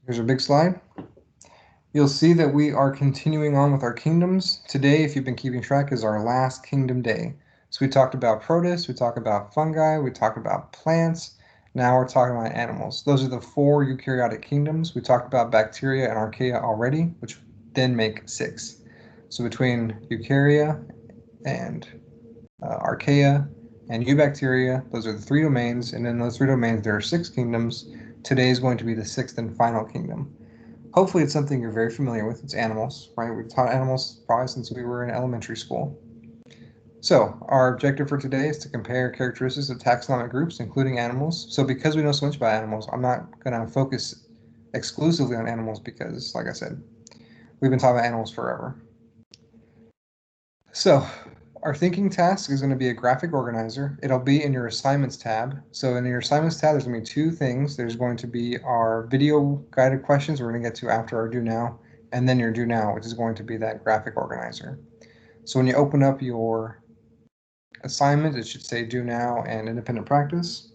Here's our big slide. You'll see that we are continuing on with our kingdoms. Today, if you've been keeping track, is our last kingdom day. So we talked about protists, we talked about fungi, we talked about plants. Now we're talking about animals. Those are the 4 eukaryotic kingdoms. We talked about bacteria and archaea already, which then make 6. So between eukarya and archaea and eubacteria, those are the 3 domains, and in those 3 domains there are 6 kingdoms. Today is going to be the 6th and final kingdom. Hopefully it's something you're very familiar with. It's animals, right? We've taught animals probably since we were in elementary school. So our objective for today is to compare characteristics of taxonomic groups, including animals. So because we know so much about animals, I'm not going to focus exclusively on animals because, like I said, we've been talking about animals forever. So our thinking task is going to be a graphic organizer. It'll be in your assignments tab. So in your assignments tab, there's going to be 2 things. There's going to be our video guided questions we're going to get to after our do now, and then your do now, which is going to be that graphic organizer. So when you open up your assignment, it should say do now and independent practice.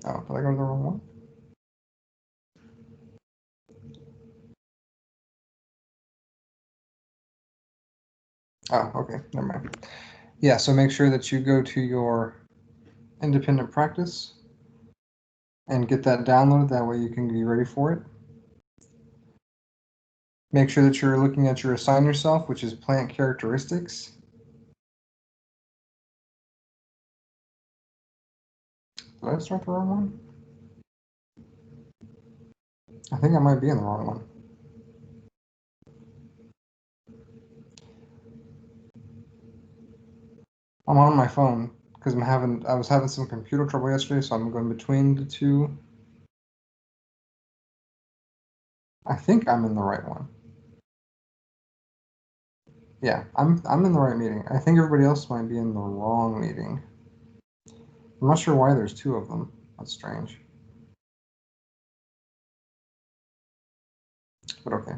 Oh, did I go to the wrong one? Oh, okay, never mind. Yeah, so make sure that you go to your independent practice and get that downloaded. That way you can be ready for it. Make sure that you're looking at your assign yourself, which is plant characteristics. Did I start the wrong one? I think I might be in the wrong one. I'm on my phone because I was having some computer trouble yesterday, so I'm going between the 2. I think I'm in the right one. Yeah, I'm in the right meeting. I think everybody else might be in the wrong meeting. I'm not sure why there's 2 of them. That's strange. But okay.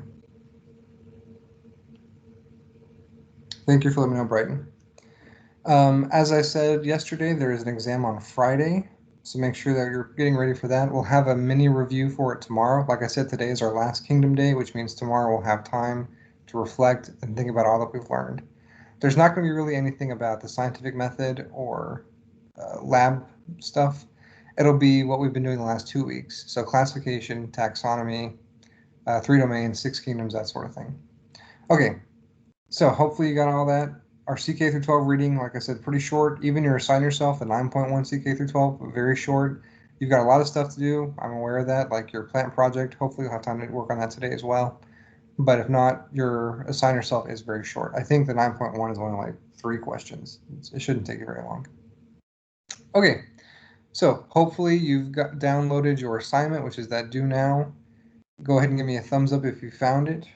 Thank you for letting me know, Brighton. As I said yesterday, there is an exam on Friday, so make sure that you're getting ready for that. We'll have a mini review for it tomorrow. Like I said, today is our last Kingdom Day, which means tomorrow we'll have time to reflect and think about all that we've learned. There's not going to be really anything about the scientific method or lab stuff. It'll be what we've been doing the last 2 weeks. So classification, taxonomy, 3 domains, 6 kingdoms, that sort of thing. Okay, so hopefully you got all that. Our CK through 12 reading, like I said, pretty short. Even your assign yourself, the 9.1 CK through 12, very short. You've got a lot of stuff to do. I'm aware of that, like your plant project. Hopefully you'll have time to work on that today as well. But if not, your assign yourself is very short. I think the 9.1 is only like 3 questions. It shouldn't take you very long. Okay, so hopefully you've got downloaded your assignment, which is that do now. Go ahead and give me a thumbs up if you found it.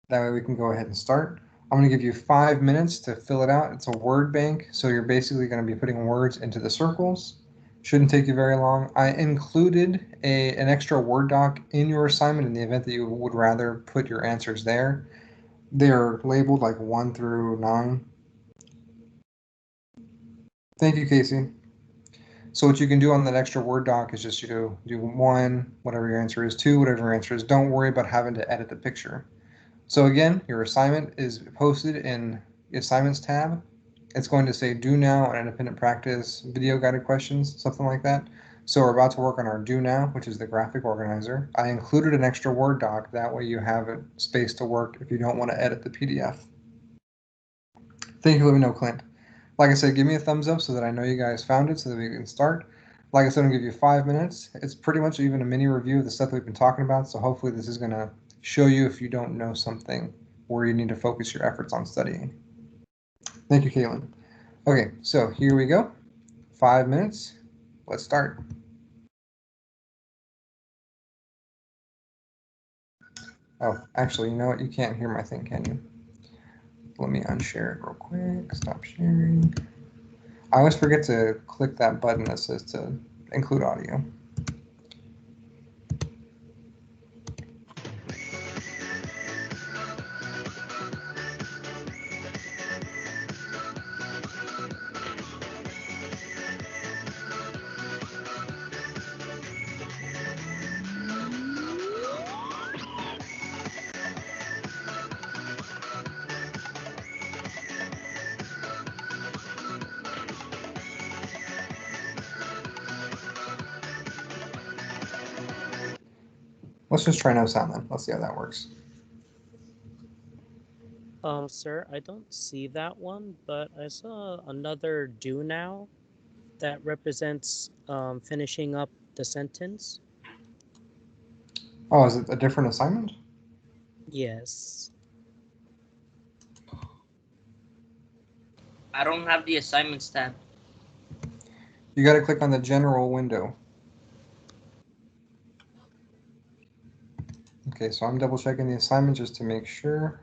That way we can go ahead and start. I'm going to give you 5 minutes to fill it out. It's a word bank, so you're basically going to be putting words into the circles. Shouldn't take you very long. I included an extra Word doc in your assignment in the event that you would rather put your answers there. They're labeled like 1 through 9. Thank you, Casey. So what you can do on that extra Word doc is just you do 1, whatever your answer is, 2, whatever your answer is. Don't worry about having to edit the picture. So again, your assignment is posted in the assignments tab. It's going to say do now and independent practice, video guided questions, something like that. So we're about to work on our do now, which is the graphic organizer. I included an extra Word doc. That way you have a space to work if you don't want to edit the PDF. Thank you for letting me know, Clint. Like I said, give me a thumbs up so that I know you guys found it so that we can start. Like I said, I'm going to give you 5 minutes. It's pretty much even a mini review of the stuff that we've been talking about. So hopefully this is going to show you if you don't know something where you need to focus your efforts on studying. Thank you, Caitlin. Okay, so here we go. 5 minutes. Let's start. Oh, actually, you know what? You can't hear my thing, can you? Let me unshare it real quick. Stop sharing. I always forget to click that button that says to include audio. Let's just try no sound then. Let's see how that works. Sir, I don't see that one, but I saw another do now that represents finishing up the sentence. Oh, is it a different assignment? Yes. I don't have the assignments tab. You got to click on the general window. Okay, so I'm double checking the assignment just to make sure.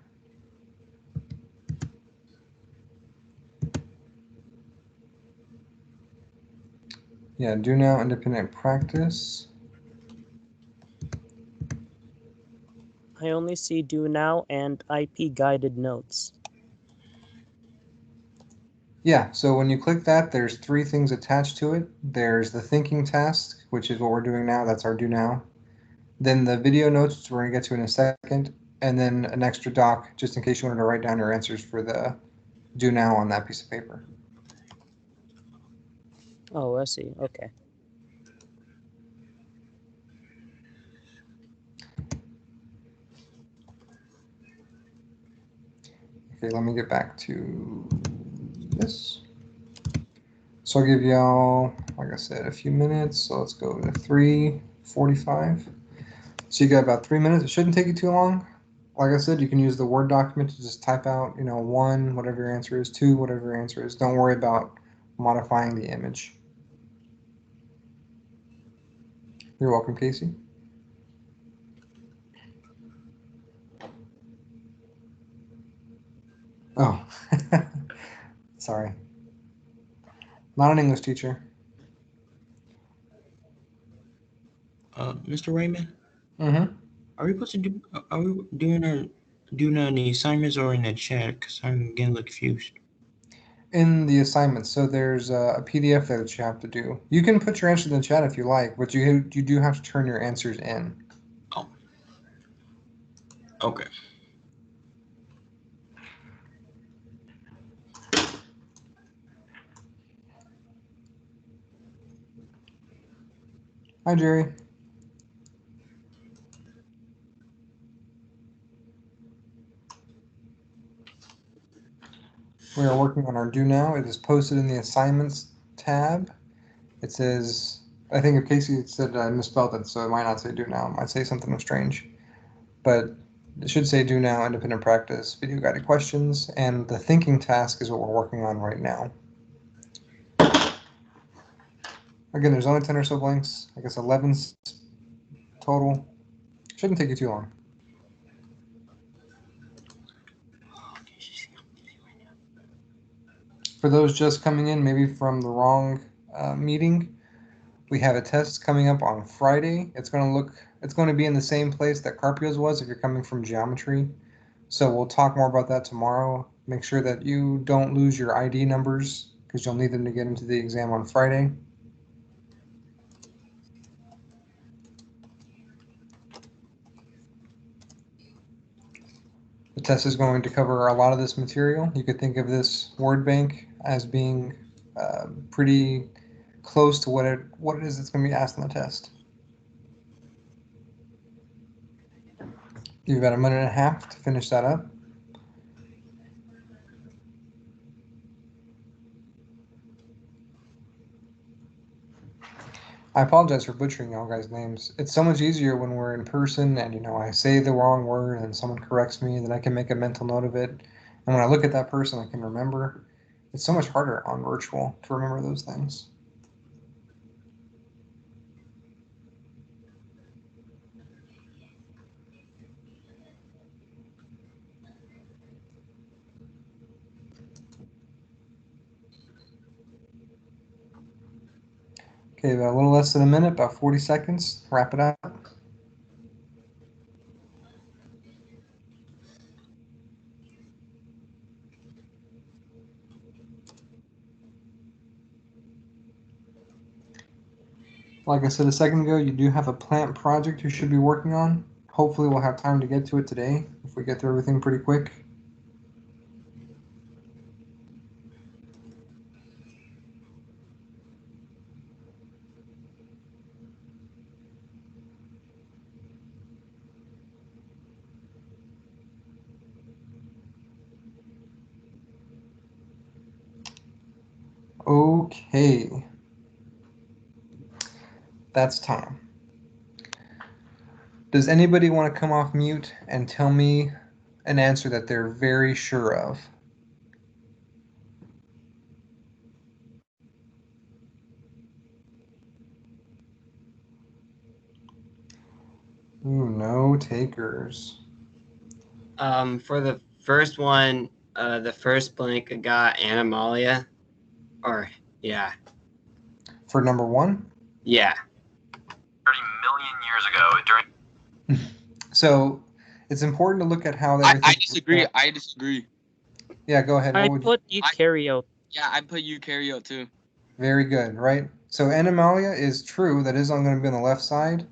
Yeah, do now independent practice. I only see do now and IP guided notes. Yeah, so when you click that, there's three things attached to it. There's the thinking task, which is what we're doing now. That's our do now. Then the video notes, which we're going to get to in a second. And then an extra doc, just in case you wanted to write down your answers for the do now on that piece of paper. Oh, I see. Okay. Okay, let me get back to this. So I'll give y'all, like I said, a few minutes. So let's go to 3:45. So you got about 3 minutes. It shouldn't take you too long. Like I said, you can use the Word document to just type out, 1, whatever your answer is, 2, whatever your answer is. Don't worry about modifying the image. You're welcome, Casey. Oh, sorry. Not an English teacher. Mr. Raymond, Mm-hmm. are we supposed to do? Are we doing the assignments or in the chat? Cause I'm getting a little confused. In the assignments, so there's a PDF that you have to do. You can put your answer in the chat if you like, but you do have to turn your answers in. Oh, okay. Hi, Jerry. We are working on our do now. It is posted in the assignments tab. It says, I think if Casey said I misspelled it, so it might not say do now. It might say something strange. But it should say do now, independent practice, video guided questions, and the thinking task is what we're working on right now. Again, there's only 10 or so blanks. I guess 11 total. Shouldn't take you too long. For those just coming in, maybe from the wrong meeting, we have a test coming up on Friday. It's going to be in the same place that Carpio's was if you're coming from geometry. So we'll talk more about that tomorrow. Make sure that you don't lose your ID numbers because you'll need them to get into the exam on Friday. The test is going to cover a lot of this material. You could think of this word bank as being pretty close to what it is that's going to be asked on the test. You've got a minute and a half to finish that up. I apologize for butchering y'all guys' names. It's so much easier when we're in person and I say the wrong word and someone corrects me, then I can make a mental note of it. And when I look at that person, I can remember. It's so much harder on virtual to remember those things. Okay, about a little less than a minute, about 40 seconds. Wrap it up. Like I said a second ago, you do have a plant project you should be working on. Hopefully we'll have time to get to it today if we get through everything pretty quick. Okay. That's time. Does anybody want to come off mute and tell me an answer that they're very sure of? Ooh, no takers. For the first one, the first blank got Animalia. Or, yeah. For number one? Yeah. 30 million years ago during. So it's important to look at how I everything. disagree. I disagree. Yeah, go ahead. I What would put eukaryote. Yeah, I put eukaryote too. Very good, right? So Animalia is true. That is going to be on the left side.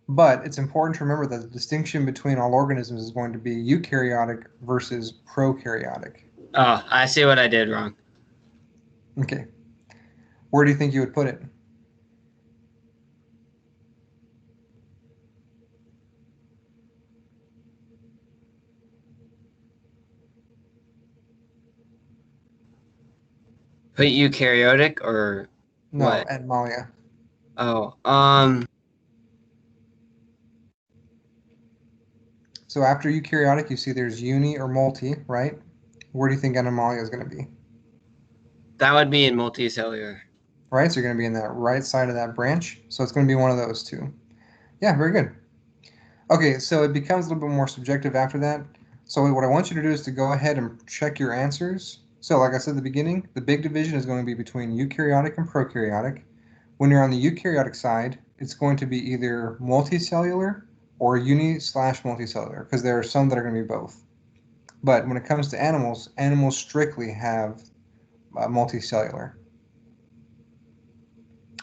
But it's important to remember that the distinction between all organisms is going to be eukaryotic versus prokaryotic. Oh, I see what I did wrong. Okay. Where do you think you would put it? Put eukaryotic or No, what? Animalia. Oh, So after eukaryotic, you see there's uni or multi, right? Where do you think Animalia is going to be? that would be in multicellular. Right, so you're going to be in that right side of that branch. So it's going to be one of those two. Yeah, very good. Okay, so it becomes a little bit more subjective after that. So what I want you to do is to go ahead and check your answers. So like I said at the beginning, the big division is going to be between eukaryotic and prokaryotic. When you're on the eukaryotic side, it's going to be either multicellular or uni/multicellular, because there are some that are going to be both. But when it comes to animals, animals strictly have multicellular.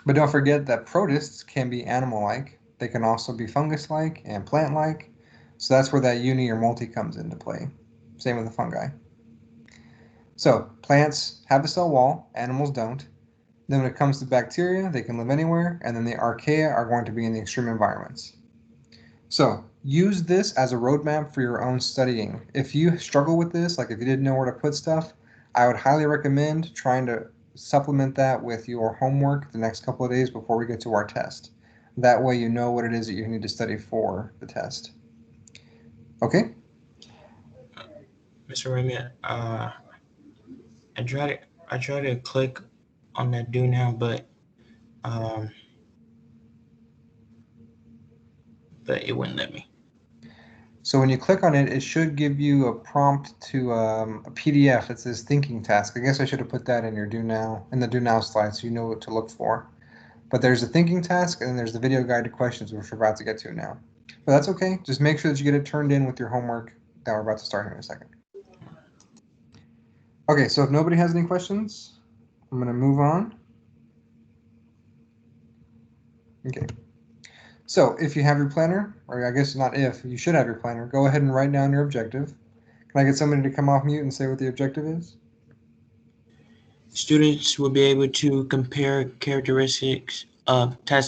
But don't forget that protists can be animal-like. They can also be fungus-like and plant-like. So that's where that uni or multi comes into play. Same with the fungi. So plants have a cell wall, animals don't. Then when it comes to bacteria, they can live anywhere, and then the archaea are going to be in the extreme environments. So use this as a roadmap for your own studying. If you struggle with this, like if you didn't know where to put stuff, I would highly recommend trying to supplement that with your homework the next couple of days before we get to our test. That way you know what it is that you need to study for the test. Okay? Mr. Raymond, I tried to click on that do now, but it wouldn't let me. So when you click on it, it should give you a prompt to a PDF that says thinking task. I guess I should have put that in your do now, in the do now slide, so you know what to look for. But there's a thinking task, and then there's the video guided questions, which we're about to get to now. But that's okay. Just make sure that you get it turned in with your homework that we're about to start here in a second. Okay, so if nobody has any questions, I'm going to move on. Okay. So if you have your planner, or I guess not if, you should have your planner, go ahead and write down your objective. Can I get somebody to come off mute and say what the objective is? Students will be able to compare characteristics of how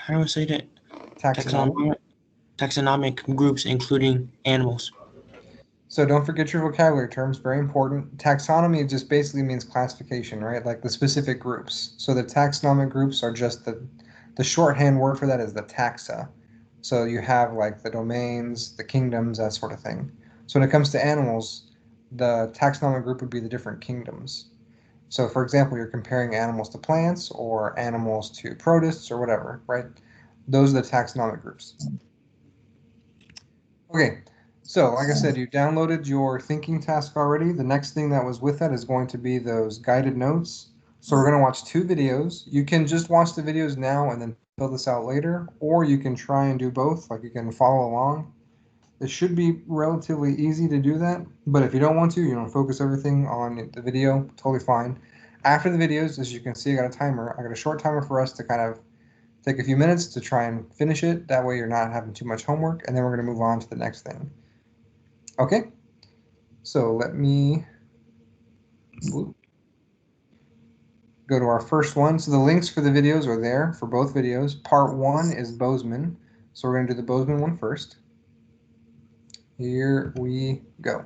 do I say that? Taxonomy. Taxonomic groups, including animals. So don't forget your vocabulary terms, very important. Taxonomy just basically means classification, right? Like the specific groups. So the taxonomic groups are just the shorthand word for that is the taxa. So you have like the domains, the kingdoms, that sort of thing. So when it comes to animals, the taxonomic group would be the different kingdoms. So for example, you're comparing animals to plants or animals to protists or whatever, right? Those are the taxonomic groups. Okay, so like I said, you downloaded your thinking task already. The next thing that was with that is going to be those guided notes. So we're going to watch two videos. You can just watch the videos now and then fill this out later, or you can try and do both, like you can follow along. It should be relatively easy to do that, but if you don't want to, focus everything on the video, totally fine. After the videos, as you can see, I got a timer. I got a short timer for us to kind of take a few minutes to try and finish it. That way you're not having too much homework, and then we're going to move on to the next thing. Okay, so let me go to our first one. So the links for the videos are there for both videos. Part 1 is Bozeman, so we're going to do the Bozeman one first. Here we go.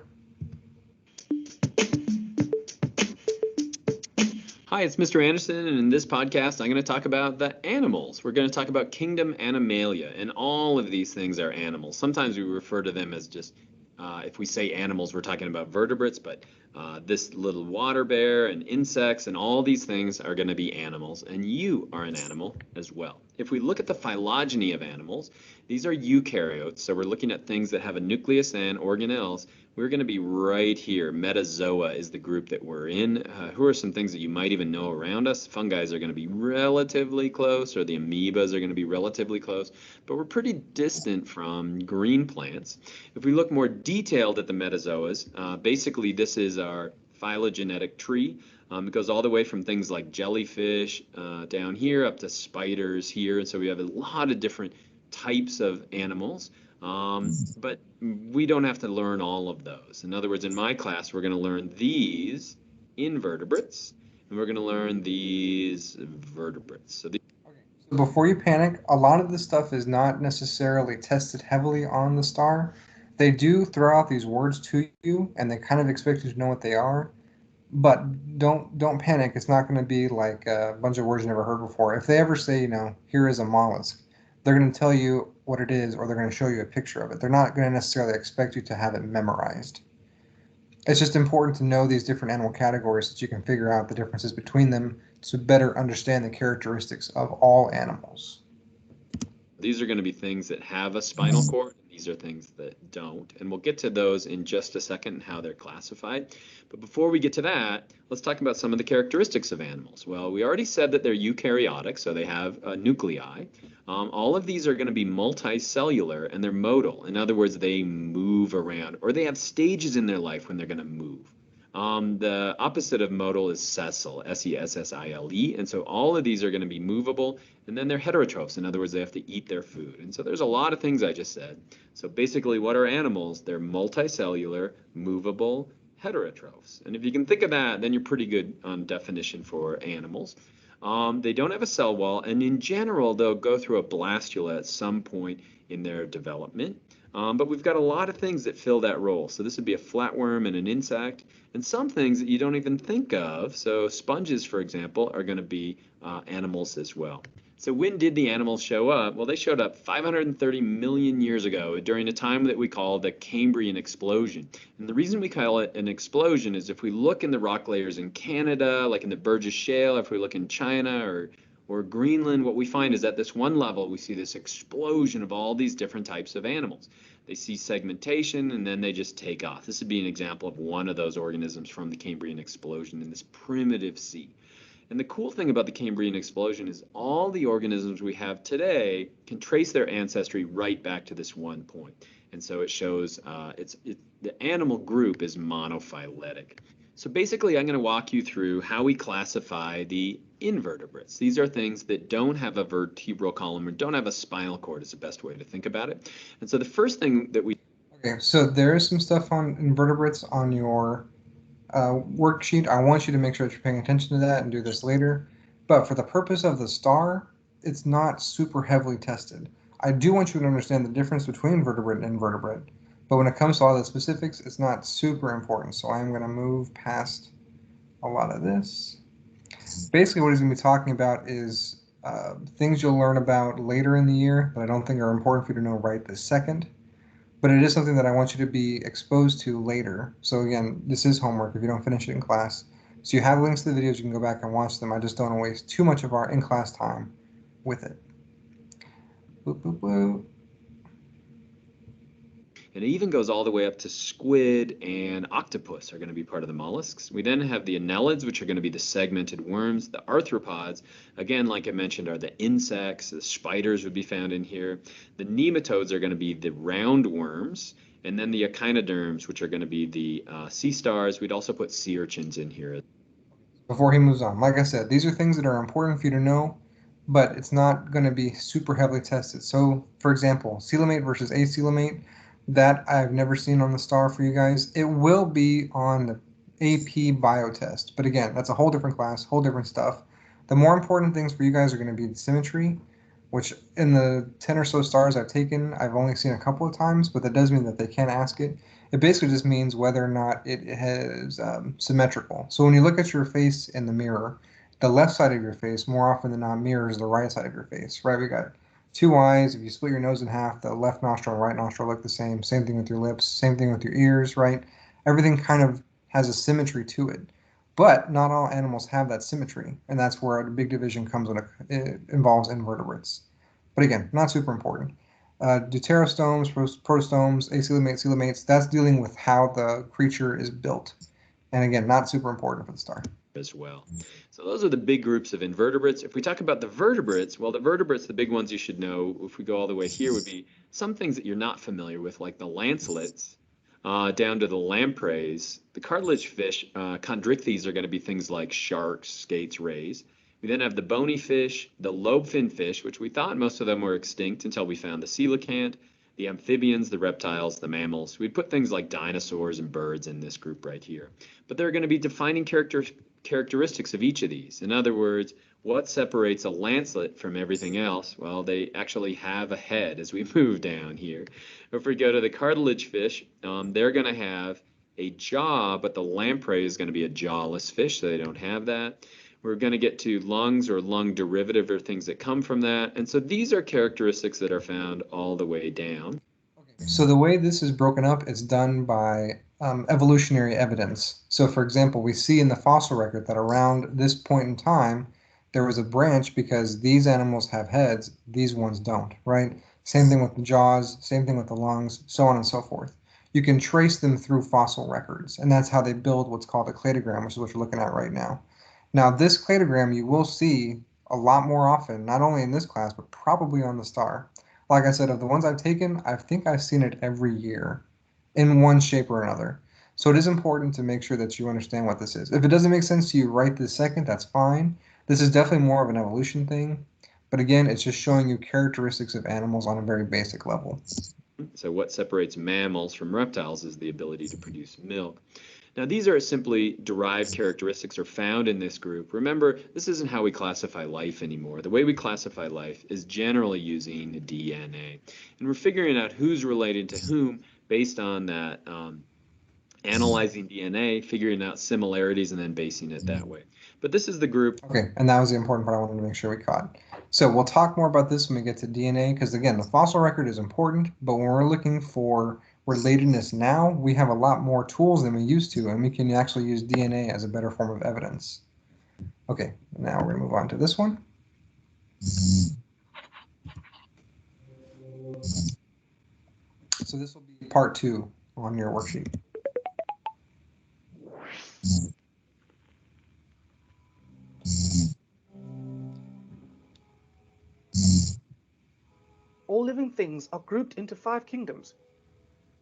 Hi, it's Mr. Anderson, and in this podcast, I'm going to talk about the animals. We're going to talk about Kingdom Animalia, and all of these things are animals. Sometimes we refer to them as just, if we say animals, we're talking about vertebrates, but this little water bear and insects and all these things are going to be animals, and you are an animal as well. If we look at the phylogeny of animals, these are eukaryotes, so we're looking at things that have a nucleus and organelles. We're going to be right here. Metazoa is the group that we're in. Who are some things that you might even know around us? Fungi are going to be relatively close, or the amoebas are going to be relatively close, but we're pretty distant from green plants. If we look more detailed at the metazoas, basically this is our phylogenetic tree. It goes all the way from things like jellyfish down here up to spiders here. And so we have a lot of different types of animals. But we don't have to learn all of those. In other words, in my class, we're going to learn these invertebrates, and we're going to learn these vertebrates. So Before you panic, a lot of this stuff is not necessarily tested heavily on the star. They do throw out these words to you, and they kind of expect you to know what they are. But don't panic. It's not going to be like a bunch of words you never heard before. If they ever say, here is a mollusk, they're going to tell you what it is, or they're going to show you a picture of it. They're not going to necessarily expect you to have it memorized. It's just important to know these different animal categories so that you can figure out the differences between them to better understand the characteristics of all animals. these are going to be things that have a spinal cord, and these are things that don't. And we'll get to those in just a second and how they're classified. But before we get to that, let's talk about some of the characteristics of animals. Well, we already said that they're eukaryotic, so they have nuclei. All of these are going to be multicellular, and they're modal. In other words, they move around, or they have stages in their life when they're going to move. The opposite of modal is sessile, S-E-S-S-I-L-E. And so all of these are going to be movable, and then they're heterotrophs. In other words, they have to eat their food. And so there's a lot of things I just said. So basically, what are animals? They're multicellular, movable, heterotrophs. And if you can think of that, then you're pretty good on definition for animals. They don't have a cell wall, and in general, they'll go through a blastula at some point in their development. But we've got a lot of things that fill that role. So this would be a flatworm and an insect, and some things that you don't even think of. So sponges, for example, are going to be animals as well. So when did the animals show up? Well, they showed up 530 million years ago during a time that we call the Cambrian explosion. And the reason we call it an explosion is if we look in the rock layers in Canada, like in the Burgess Shale, if we look in China or Greenland, what we find is at this one level, we see this explosion of all these different types of animals. They see segmentation, and then they just take off. This would be an example of one of those organisms from the Cambrian explosion in this primitive sea. And the cool thing about the Cambrian explosion is all the organisms we have today can trace their ancestry right back to this one point. And so it shows the animal group is monophyletic. So basically, I'm going to walk you through how we classify the invertebrates. These are things that don't have a vertebral column or don't have a spinal cord is the best way to think about it. And so the first thing that we... Okay, so there is some stuff on invertebrates on your worksheet. I want you to make sure that you're paying attention to that and do this later. But for the purpose of the star, it's not super heavily tested. I do want you to understand the difference between vertebrate and invertebrate. But when it comes to all the specifics, it's not super important. So I'm going to move past a lot of this. Basically, what he's going to be talking about is things you'll learn about later in the year that I don't think are important for you to know right this second. But it is something that I want you to be exposed to later. So again, this is homework if you don't finish it in class. So you have links to the videos, you can go back and watch them. I just don't want to waste too much of our in-class time with it. Boop, boop, boop. And it even goes all the way up to squid and octopus are going to be part of the mollusks. We then have the annelids, which are going to be the segmented worms. The arthropods, again, like I mentioned, are the insects. The spiders would be found in here. The nematodes are going to be the roundworms. And then the echinoderms, which are going to be the sea stars. We'd also put sea urchins in here. Before he moves on, like I said, these are things that are important for you to know, but it's not going to be super heavily tested. So, for example, coelomate versus acoelomate, that I've never seen on the star for you guys. It will be on the AP bio test, but again, that's a whole different class, whole different stuff. The more important things for you guys are going to be the symmetry, which in the 10 or so stars I've taken, I've only seen a couple of times, but that does mean that they can ask it. It basically just means whether or not it is symmetrical. So when you look at your face in the mirror the left side of your face more often than not mirrors the right side of your face, right? We got two eyes. If you split your nose in half, the left nostril and right nostril look the same. Same thing with your lips, same thing with your ears, right? Everything kind of has a symmetry to it. But not all animals have that symmetry, and that's where the big division comes when it involves invertebrates. But again, not super important. Deuterostomes, protostomes, acoelomates, coelomates, that's dealing with how the creature is built. And again, not super important for the star. As well. So those are the big groups of invertebrates. If we talk about the vertebrates, well, the vertebrates, the big ones you should know, if we go all the way here, would be some things that you're not familiar with, like the lancelets, down to the lampreys. The cartilage fish, chondrichthyes, are going to be things like sharks, skates, rays. We then have the bony fish, the lobe-fin fish, which we thought most of them were extinct until we found the coelacanth, the amphibians, the reptiles, the mammals. We'd put things like dinosaurs and birds in this group right here. But there are going to be defining characteristics of each of these. In other words, what separates a lancelet from everything else? Well, they actually have a head as we move down here. If we go to the cartilage fish, they're going to have a jaw, but the lamprey is going to be a jawless fish, so they don't have that. We're going to get to lungs or lung derivative or things that come from that. And so these are characteristics that are found all the way down. So the way this is broken up is done by evolutionary evidence. So for example, we see in the fossil record that around this point in time, there was a branch because these animals have heads, these ones don't, right? Same thing with the jaws, same thing with the lungs, so on and so forth. You can trace them through fossil records, and that's how they build what's called a cladogram, which is what you're looking at right now. Now, this cladogram you will see a lot more often, not only in this class, but probably on the star. Like I said, of the ones I've taken, I think I've seen it every year in one shape or another. So it is important to make sure that you understand what this is. If it doesn't make sense to you right this second, that's fine. This is definitely more of an evolution thing. But again, it's just showing you characteristics of animals on a very basic level. So what separates mammals from reptiles is the ability to produce milk. Now, these are simply derived characteristics or found in this group. Remember, this isn't how we classify life anymore. The way we classify life is generally using DNA. And we're figuring out who's related to whom based on that, analyzing DNA, figuring out similarities, and then basing it that way. But this is the group. Okay, and that was the important part I wanted to make sure we caught. So we'll talk more about this when we get to DNA, because again, the fossil record is important, but when we're looking for relatedness now, we have a lot more tools than we used to, and we can actually use DNA as a better form of evidence. Okay, now we're going to move on to this one. So this will be part 2 on your worksheet. All living things are grouped into 5 kingdoms.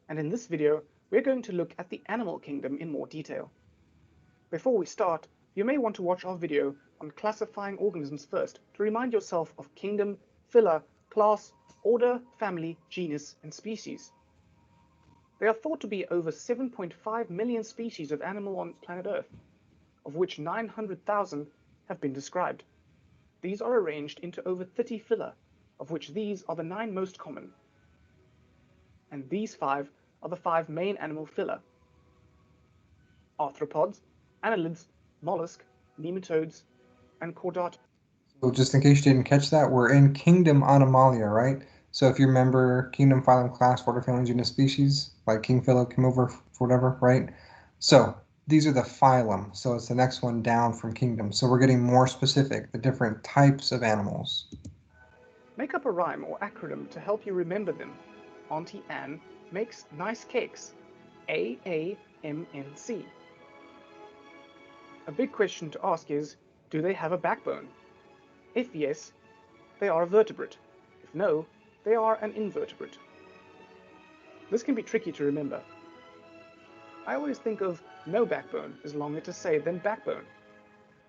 And in this video, we're going to look at the animal kingdom in more detail. Before we start, you may want to watch our video on classifying organisms first to remind yourself of kingdom, phyla, class, order, family, genus, and species. There are thought to be over 7.5 million species of animal on planet Earth, of which 900,000 have been described. These are arranged into over 30 phyla, of which these are the 9 most common. And these 5 are the 5 main animal phyla: arthropods, annelids, mollusk, nematodes, and chordata. So just in case you didn't catch that, we're in kingdom Animalia, right? So if you remember kingdom, phylum, class, order, family, genus, species, like King Philip came over for whatever, right? So these are the phylum, so it's the next one down from kingdom. So we're getting more specific, the different types of animals. Make up a rhyme or acronym to help you remember them. Auntie Anne makes nice cakes. AAMNC. A big question to ask is, do they have a backbone? If yes, they are a vertebrate. If no, they are an invertebrate. This can be tricky to remember. I always think of no backbone as longer to say than backbone.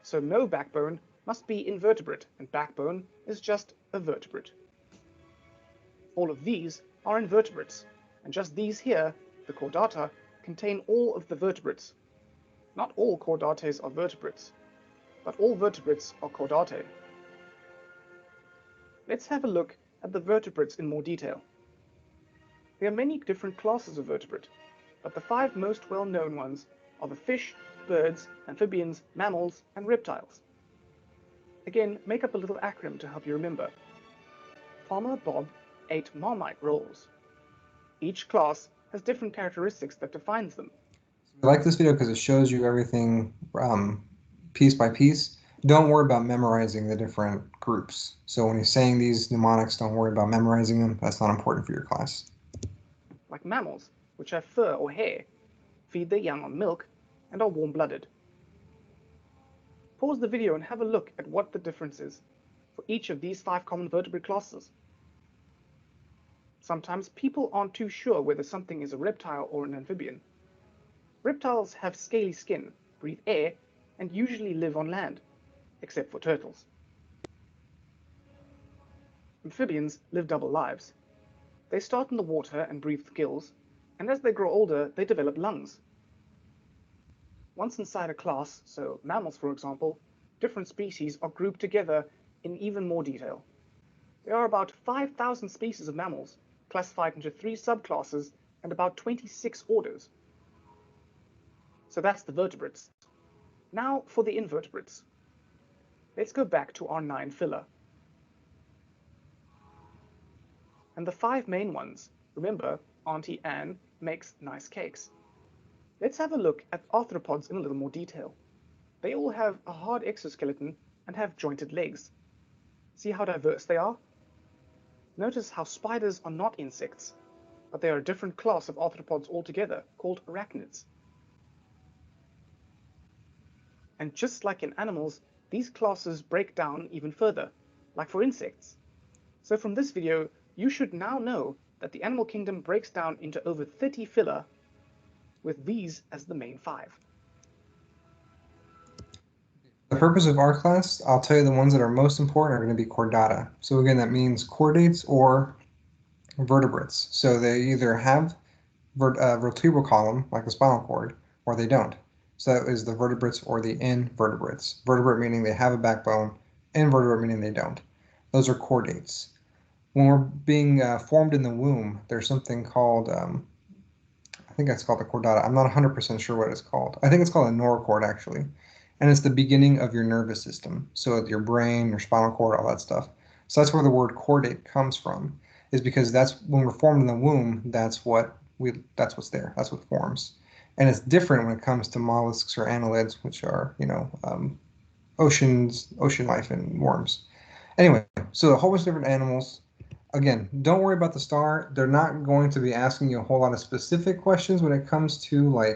So no backbone must be invertebrate, and backbone is just a vertebrate. All of these are invertebrates, and just these here, the chordata, contain all of the vertebrates. Not all chordates are vertebrates, but all vertebrates are chordate. Let's have a look at the vertebrates in more detail. There are many different classes of vertebrate, but the 5 most well-known ones are the fish, birds, amphibians, mammals, and reptiles. Again, make up a little acronym to help you remember. Farmer Bob ate Marmite rolls. Each class has different characteristics that defines them. I like this video because it shows you everything piece by piece. Don't worry about memorizing the different groups. So when you're saying these mnemonics, don't worry about memorizing them. That's not important for your class. Like mammals, which have fur or hair, feed their young on milk, and are warm-blooded. Pause the video and have a look at what the difference is for each of these 5 common vertebrate classes. Sometimes people aren't too sure whether something is a reptile or an amphibian. Reptiles have scaly skin, breathe air, and usually live on land, except for turtles. Amphibians live double lives. They start in the water and breathe with gills, and as they grow older, they develop lungs. Once inside a class, so mammals for example, different species are grouped together in even more detail. There are about 5,000 species of mammals, classified into 3 subclasses and about 26 orders. So that's the vertebrates. Now for the invertebrates. Let's go back to our 9 phyla. And the 5 main ones, remember, Auntie Anne makes nice cakes. Let's have a look at arthropods in a little more detail. They all have a hard exoskeleton and have jointed legs. See how diverse they are? Notice how spiders are not insects, but they are a different class of arthropods altogether, called arachnids. And just like in animals, these classes break down even further, like for insects. So from this video, you should now know that the animal kingdom breaks down into over 30 phyla, with these as the main 5. The purpose of our class, I'll tell you the ones that are most important are going to be chordata. So again, that means chordates or vertebrates. So they either have vertebral column, like the spinal cord, or they don't. So that is the vertebrates or the invertebrates. Vertebrate meaning they have a backbone, invertebrate meaning they don't. Those are chordates. When we're being formed in the womb, there's something called, I think that's called the chordata. I'm not 100% sure what it's called. I think it's called a neurochord actually. And it's the beginning of your nervous system. So your brain, your spinal cord, all that stuff. So that's where the word chordate comes from, is because that's when we're formed in the womb, that's what's there. That's what forms. And it's different when it comes to mollusks or annelids, which are, ocean life and worms. Anyway, so a whole bunch of different animals. Again, don't worry about the star. They're not going to be asking you a whole lot of specific questions when it comes to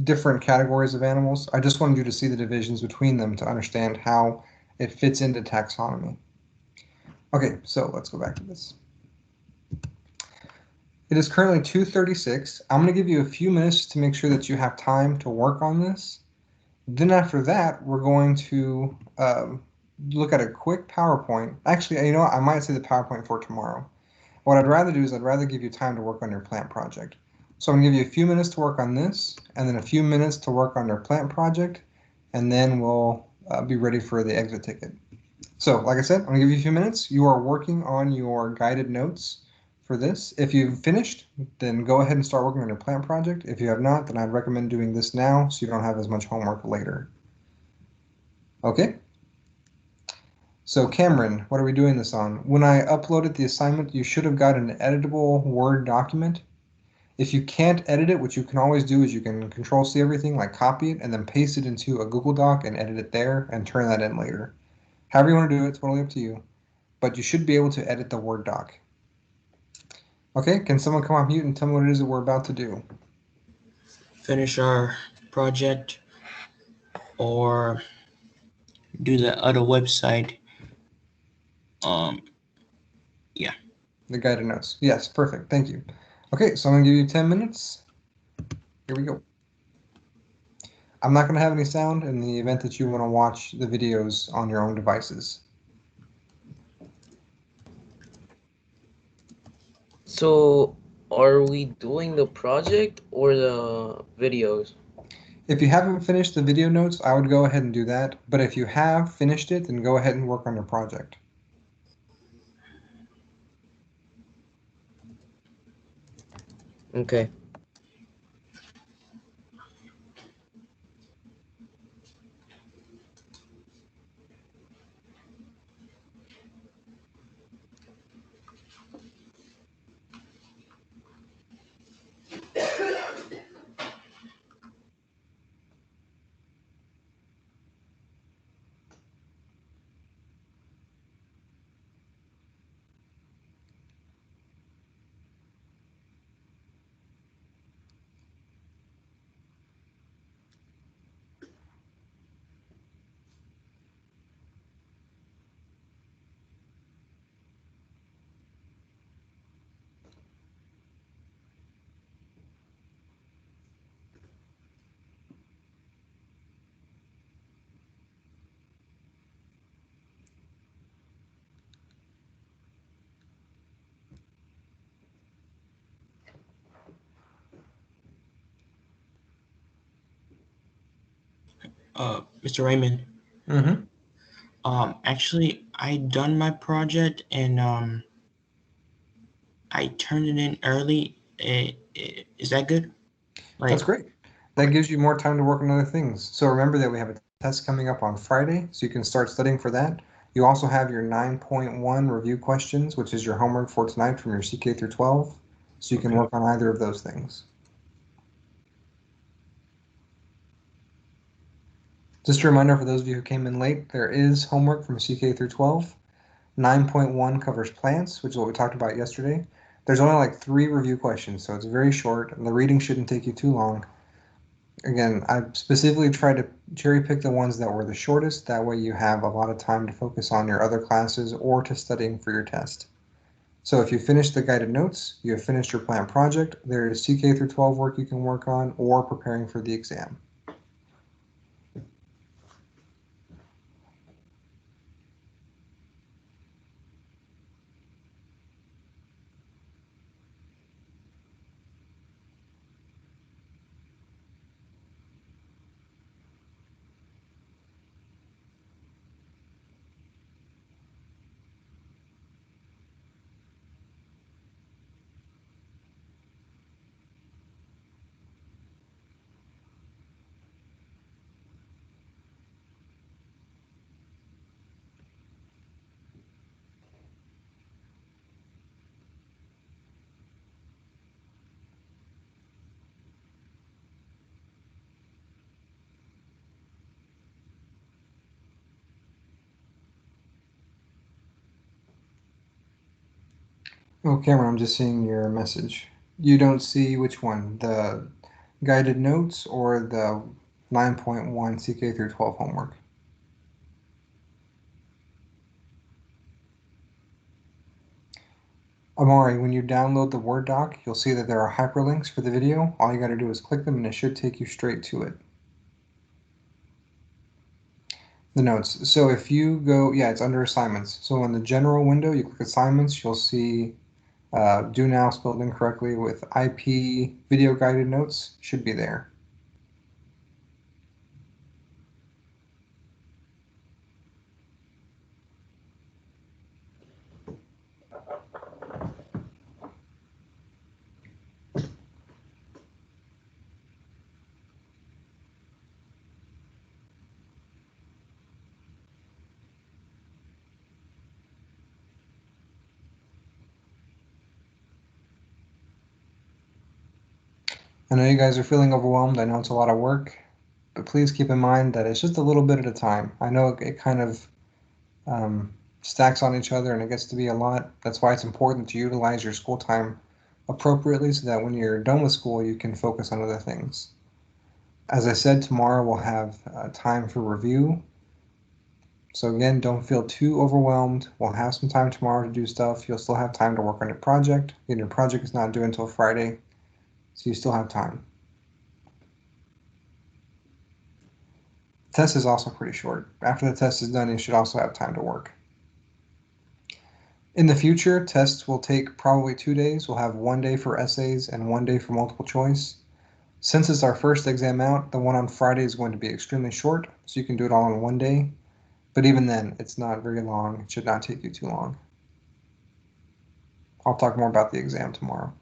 different categories of animals. I just wanted you to see the divisions between them to understand how it fits into taxonomy. Okay, so let's go back to this. It is currently 2:36. I'm going to give you a few minutes to make sure that you have time to work on this. Then after that, we're going to look at a quick PowerPoint. Actually, you know what? I might say the PowerPoint for tomorrow. What I'd rather do is I'd rather give you time to work on your plant project. So I'm going to give you a few minutes to work on this, and then a few minutes to work on your plant project, and then we'll be ready for the exit ticket. So like I said, I'm going to give you a few minutes. You are working on your guided notes for this. If you've finished, then go ahead and start working on your plant project. If you have not, then I'd recommend doing this now so you don't have as much homework later. Okay? So Cameron, what are we doing this on? When I uploaded the assignment, you should have got an editable Word document. If you can't edit it, what you can always do is you can Control-C everything, like copy it, and then paste it into a Google Doc and edit it there and turn that in later. However you want to do it, totally up to you. But you should be able to edit the Word doc. Okay, can someone come off mute and tell me what it is that we're about to do? Finish our project or do the other website. Yeah. The guided notes. Yes, perfect. Thank you. Okay, so I'm going to give you 10 minutes. Here we go. I'm not going to have any sound in the event that you want to watch the videos on your own devices. So, are we doing the project or the videos? If you haven't finished the video notes, I would go ahead and do that. But if you have finished it, then go ahead and work on your project. Okay. Mr. Raymond. Mm-hmm. Actually, I done my project and I turned it in early. Is that good? That's great. That gives you more time to work on other things. So remember that we have a test coming up on Friday, so you can start studying for that. You also have your 9.1 review questions, which is your homework for tonight from your CK through 12. So you can work on either of those things. Just a reminder for those of you who came in late, there is homework from CK through 12. 9.1 covers plants, which is what we talked about yesterday. There's only like 3 review questions, so it's very short, and the reading shouldn't take you too long. Again, I specifically tried to cherry pick the ones that were the shortest. That way you have a lot of time to focus on your other classes or to studying for your test. So if you finish the guided notes, you have finished your plant project, there is CK through 12 work you can work on or preparing for the exam. Oh, Cameron, I'm just seeing your message. You don't see which one, the guided notes or the 9.1 CK through 12 homework? Amari, when you download the Word doc, you'll see that there are hyperlinks for the video. All you got to do is click them and it should take you straight to it. The notes. So if you go, yeah, it's under assignments. So in the general window, you click assignments, you'll see do now spelled incorrectly with IP video guided notes should be there. I know you guys are feeling overwhelmed. I know it's a lot of work, but please keep in mind that it's just a little bit at a time. I know it kind of stacks on each other and it gets to be a lot. That's why it's important to utilize your school time appropriately so that when you're done with school, you can focus on other things. As I said, tomorrow we'll have time for review. So again, don't feel too overwhelmed. We'll have some time tomorrow to do stuff. You'll still have time to work on your project. Again, your project is not due until Friday, so you still have time. The test is also pretty short. After the test is done, you should also have time to work. In the future, tests will take probably 2 days. We'll have 1 day for essays and 1 day for multiple choice. Since it's our first exam out, the one on Friday is going to be extremely short, so you can do it all in 1 day. But even then, it's not very long. It should not take you too long. I'll talk more about the exam tomorrow.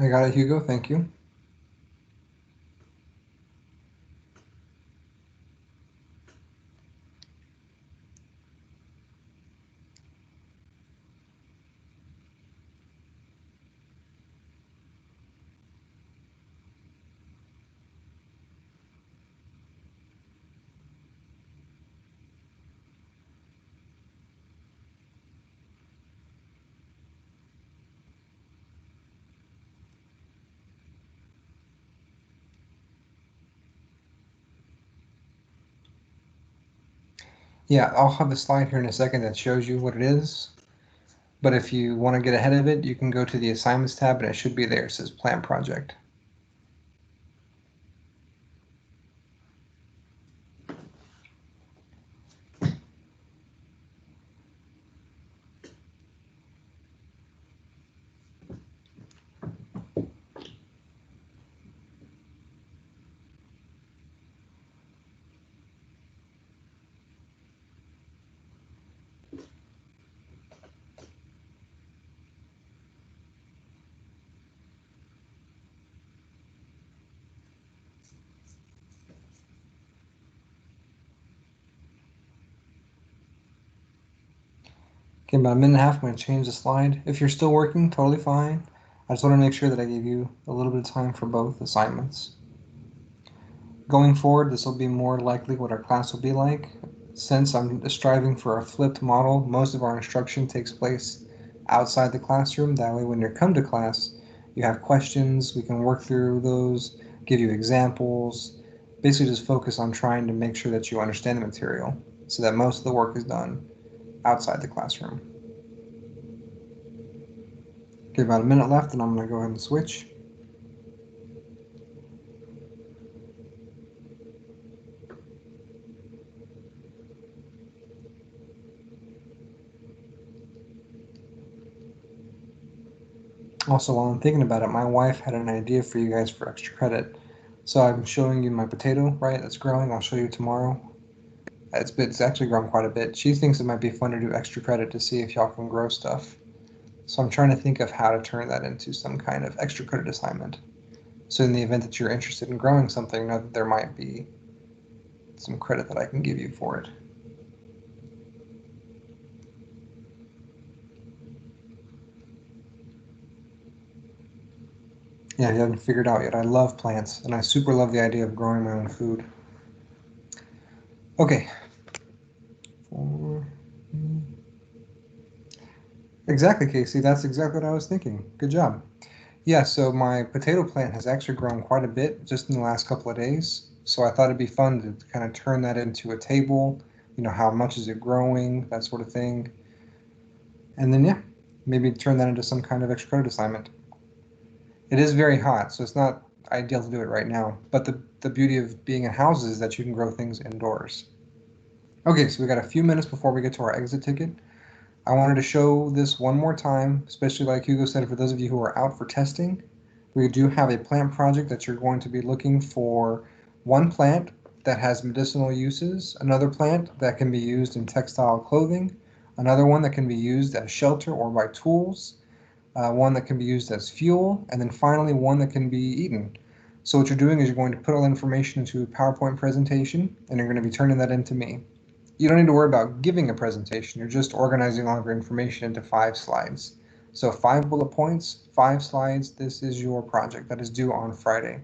I got it, Hugo. Thank you. Yeah, I'll have a slide here in a second that shows you what it is. But if you want to get ahead of it, you can go to the assignments tab and it should be there. It says Plan Project. Okay, about a minute and a half, I'm going to change the slide. If you're still working, totally fine. I just want to make sure that I gave you a little bit of time for both assignments. Going forward, this will be more likely what our class will be like. Since I'm striving for a flipped model, most of our instruction takes place outside the classroom. That way, when you come to class, you have questions, we can work through those, give you examples, basically just focus on trying to make sure that you understand the material so that most of the work is done outside the classroom. Okay, about a minute left, and I'm going to go ahead and switch. Also, while I'm thinking about it, my wife had an idea for you guys for extra credit. So I'm showing you my potato, right, that's growing. I'll show you tomorrow. It's actually grown quite a bit. She thinks it might be fun to do extra credit to see if y'all can grow stuff. So I'm trying to think of how to turn that into some kind of extra credit assignment. So in the event that you're interested in growing something, know that there might be some credit that I can give you for it. Yeah, if you haven't figured out yet, I love plants, and I super love the idea of growing my own food. Okay. Exactly, Casey. That's exactly what I was thinking. Good job. Yeah, so my potato plant has actually grown quite a bit just in the last couple of days. So I thought it'd be fun to kind of turn that into a table, you know, how much is it growing, that sort of thing. And then, yeah, maybe turn that into some kind of extra credit assignment. It is very hot, so it's not ideal to do it right now. But the beauty of being in houses is that you can grow things indoors. Okay, so we got a few minutes before we get to our exit ticket. I wanted to show this one more time, especially like Hugo said, for those of you who are out for testing. We do have a plant project that you're going to be looking for one plant that has medicinal uses, another plant that can be used in textile clothing, another one that can be used as shelter or by tools, one that can be used as fuel, and then finally one that can be eaten. So what you're doing is you're going to put all the information into a PowerPoint presentation, and you're going to be turning that into me. You don't need to worry about giving a presentation. You're just organizing all of your information into 5 slides. So 5 bullet points, 5 slides. This is your project that is due on Friday.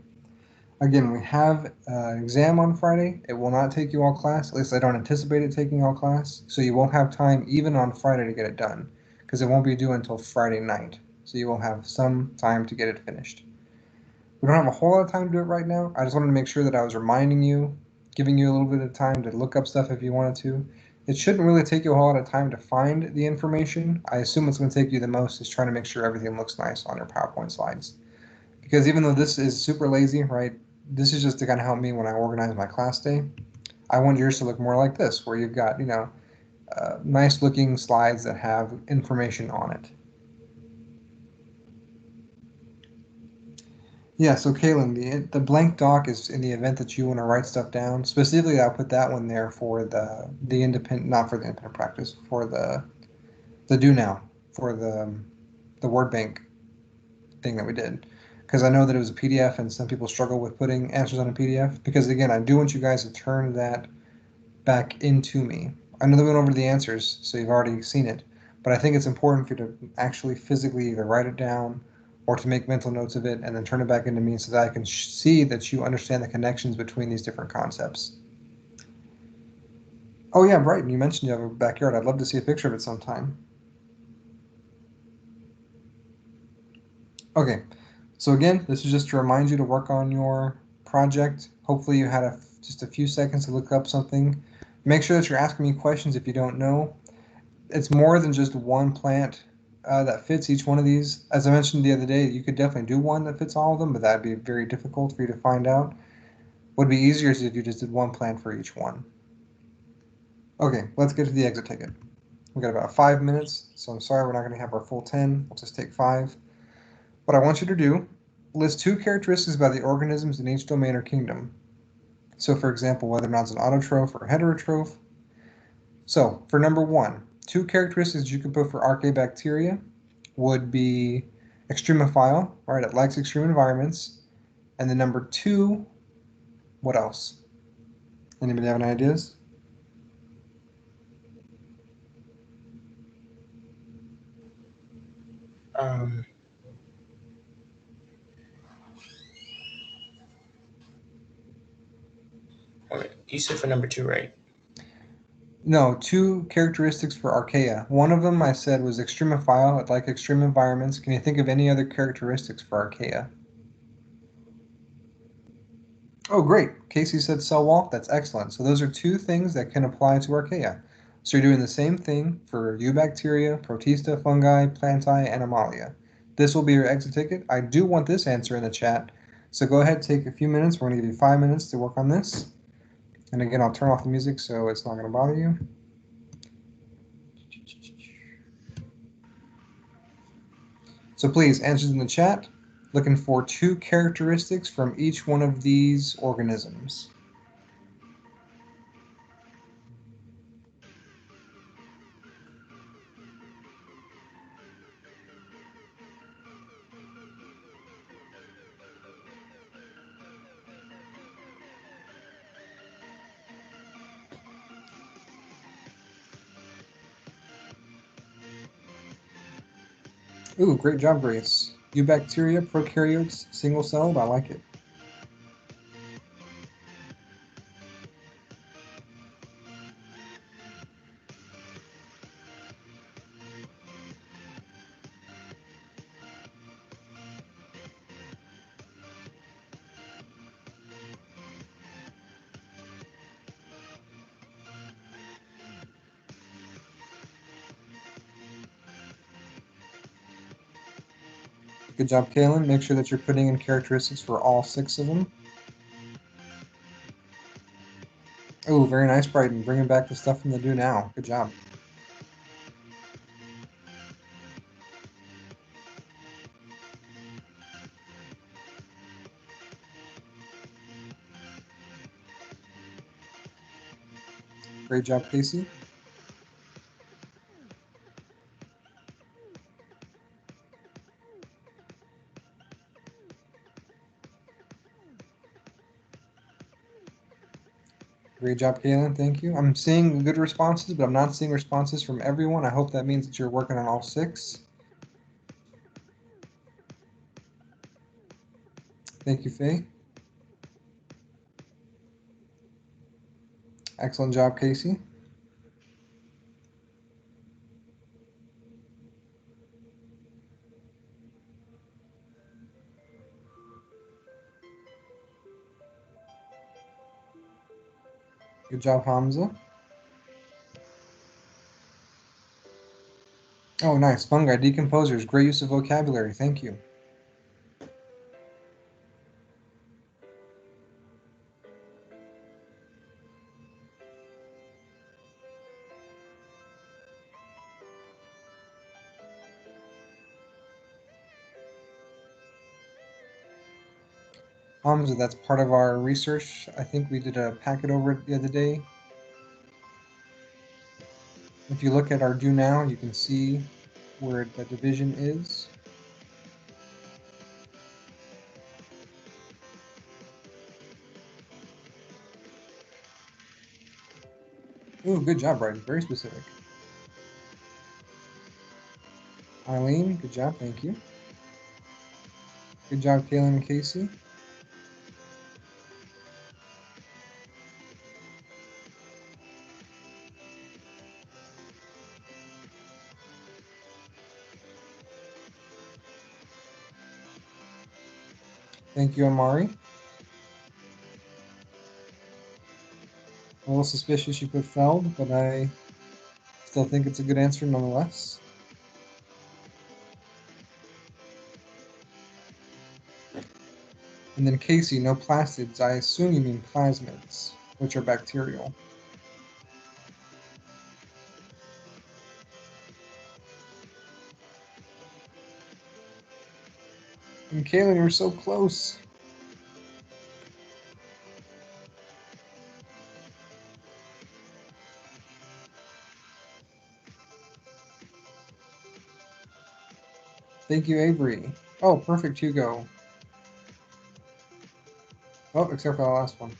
Again, we have an exam on Friday. It will not take you all class. At least I don't anticipate it taking all class. So you won't have time even on Friday to get it done because it won't be due until Friday night. So you will have some time to get it finished. We don't have a whole lot of time to do it right now. I just wanted to make sure that I was reminding you, giving you a little bit of time to look up stuff if you wanted to. It shouldn't really take you a whole lot of time to find the information. I assume what's going to take you the most is trying to make sure everything looks nice on your PowerPoint slides. Because even though this is super lazy, right, this is just to kind of help me when I organize my class day. I want yours to look more like this, where you've got, you know, nice looking slides that have information on it. Yeah, so Kaylin, the blank doc is in the event that you want to write stuff down. Specifically, I'll put that one there for the independent, not for the independent practice, for the do now, for the word bank thing that we did. because I know that it was a PDF and some people struggle with putting answers on a PDF. Because again, I do want you guys to turn that back into me. I know that we went over the answers, so you've already seen it, but I think it's important for you to actually physically either write it down or to make mental notes of it and then turn it back into me so that I can see that you understand the connections between these different concepts. Oh yeah, Brighton, you mentioned you have a backyard. I'd love to see a picture of it sometime. Okay, so again, this is just to remind you to work on your project. Hopefully you had just a few seconds to look up something. Make sure that you're asking me questions if you don't know. It's more than just one plant that fits each one of these. As I mentioned the other day, you could definitely do one that fits all of them, but that'd be very difficult for you to find out. What would be easier is if you just did one plant for each one. Okay, let's get to the exit ticket. We've got about 5 minutes, so I'm sorry we're not going to have our full 10. We'll just take 5. What I want you to do, list 2 characteristics about the organisms in each domain or kingdom. So for example, whether or not it's an autotroph or heterotroph. So for number 1, 2 characteristics you could put for archaebacteria would be extremophile, right? It likes extreme environments. And then number 2, what else? Anybody have any ideas? You said for number 2, right? No, 2 characteristics for archaea. One of them I said was extremophile. It likes extreme environments. Can you think of any other characteristics for archaea? Oh, great. Casey said cell wall. That's excellent. So those are 2 things that can apply to archaea. So you're doing the same thing for eubacteria, protista, fungi, plantae, animalia. This will be your exit ticket. I do want this answer in the chat. So go ahead, take a few minutes. We're going to give you 5 minutes to work on this. And again, I'll turn off the music so it's not going to bother you. So please, answers in the chat. Looking for 2 characteristics from each one of these organisms. Ooh, great job, Grace. Eubacteria, prokaryotes, single-celled. I like it. Good job, Kaylin. Make sure that you're putting in characteristics for all 6 of them. Oh, very nice, Brighton. Bringing back the stuff from the do now. Good job. Great job, Casey. Great job, Kaylin. Thank you. I'm seeing good responses, but I'm not seeing responses from everyone. I hope that means that you're working on all 6. Thank you, Faye. Excellent job, Casey. Good job, Hamza. Oh, nice. Fungi, decomposers. Great use of vocabulary. Thank you. Hamza, that's part of our research. I think we did a packet over it the other day. If you look at our do now, you can see where the division is. Ooh, good job, Brighton. Very specific. Eileen, good job. Thank you. Good job, Kaylin and Casey. Thank you, Amari. A little suspicious you put Feld, but I still think it's a good answer nonetheless. And then Casey, no plastids. I assume you mean plasmids, which are bacterial. And Kaylin, you were so close. Thank you, Avery. Oh, perfect, Hugo. Oh, except for the last one.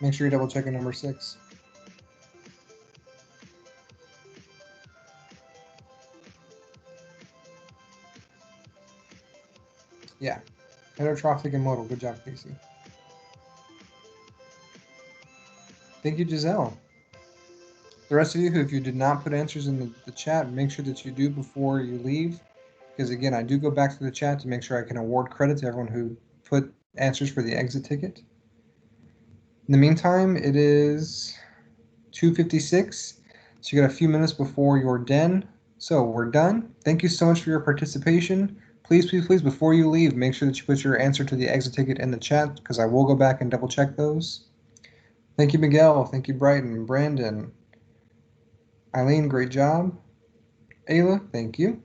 Make sure you double check number 6. Yeah, heterotrophic and modal. Good job, Casey. Thank you, Giselle. The rest of you, if you did not put answers in the chat, make sure that you do before you leave. Because again, I do go back to the chat to make sure I can award credit to everyone who put answers for the exit ticket. In the meantime, it is 2:56, so you got a few minutes before your den. So we're done. Thank you so much for your participation. Please, please, please, before you leave, make sure that you put your answer to the exit ticket in the chat, because I will go back and double check those. Thank you, Miguel. Thank you, Brighton, Brandon. Eileen, great job. Ayla, thank you.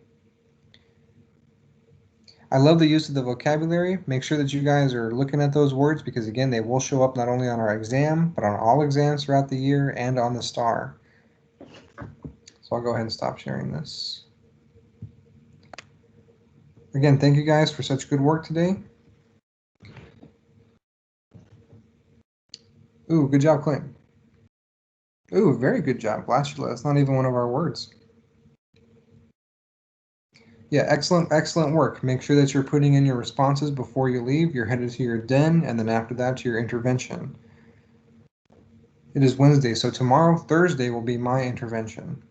I love the use of the vocabulary. Make sure that you guys are looking at those words because, again, they will show up not only on our exam, but on all exams throughout the year and on the STAR. So I'll go ahead and stop sharing this. Again, thank you guys for such good work today. Ooh, good job, Clint. Ooh, very good job, Blastula. That's not even one of our words. Yeah, excellent, excellent work. Make sure that you're putting in your responses before you leave. You're headed to your den, and then after that to your intervention. It is Wednesday, so tomorrow, Thursday, will be my intervention.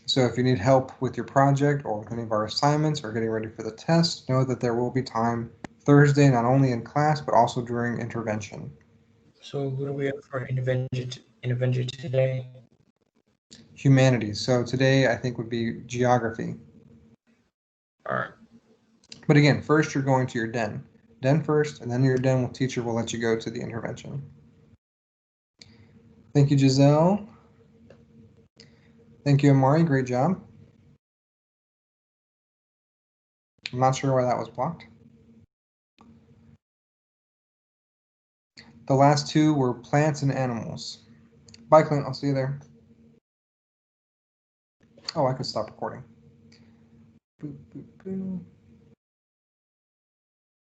So if you need help with your project or with any of our assignments or getting ready for the test, know that there will be time Thursday, not only in class, but also during intervention. So who do we have for intervention today? Humanities. So today I think would be geography. All right. But again, first you're going to your den. Den first, and then your den teacher will let you go to the intervention. Thank you, Giselle. Thank you, Amari. Great job. I'm not sure why that was blocked. The last two were plants and animals. Bye, Clint. I'll see you there. Oh, I could stop recording. Boop, boop, boop.